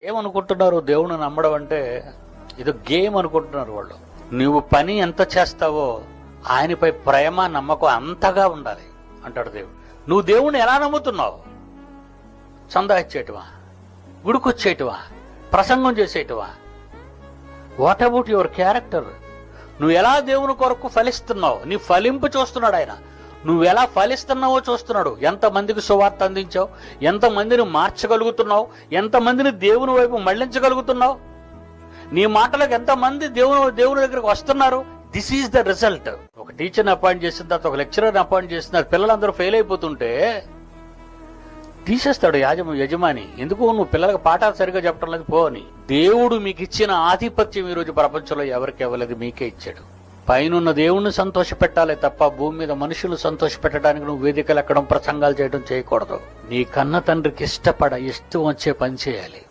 ఏమనుకుంటున్నారు దేవుని నమ్మడం అంటే ఇది గేమ్ అనుకుంటున్నారు వాళ్ళు. నువ్వు పని ఎంత చేస్తావో ఆయనపై ప్రేమ నమ్మకం అంతగా ఉండాలి అంటాడు దేవుడు. నువ్వు దేవుణ్ణి ఎలా నమ్ముతున్నావు? చందా ఇచ్చేటివా, గుడికొచ్చేటివా, ప్రసంగం చేసేటివా? What about your character? నువ్వు ఎలా దేవుని కొరకు ఫలిస్తున్నావు? నీ ఫలింపు చూస్తున్నాడు ఆయన. నువ్వు ఎలా ఫలిస్తున్నావో చూస్తున్నాడు. ఎంతమందికి సువార్త అందించావు, ఎంతమందిని మార్చగలుగుతున్నావు, ఎంతమందిని దేవుని వైపు మళ్లించగలుగుతున్నావు, నీ మాటలకు ఎంతమంది దేవుని దగ్గరికి వస్తున్నారు. This is the result. ఒక టీచర్ని అపాయింట్ చేసిన తర్వాత ఒక లెక్చరర్ని అపాయింట్ చేస్తున్నారు. పిల్లలందరూ ఫెయిల్ అయిపోతుంటే తీసేస్తాడు యజమాని. ఎందుకు? నువ్వు పిల్లలకు పాఠాలు సరిగా చెప్పడం లేదు పో అని. దేవుడు మీకు ఇచ్చిన ఆధిపత్యం ఈరోజు ప్రపంచంలో ఎవరికి ఇవ్వలేదు, మీకే ఇచ్చాడు. పైనున్న దేవుణ్ణి సంతోష పెట్టాలి తప్ప భూమి మీద మనుషులు సంతోష పెట్టడానికి నువ్వు వేదికలు ఎక్కడం, ప్రసంగాలు చేయడం చేయకూడదు. నీ కన్న తండ్రికి ఇష్టం వచ్చే పని చేయాలి.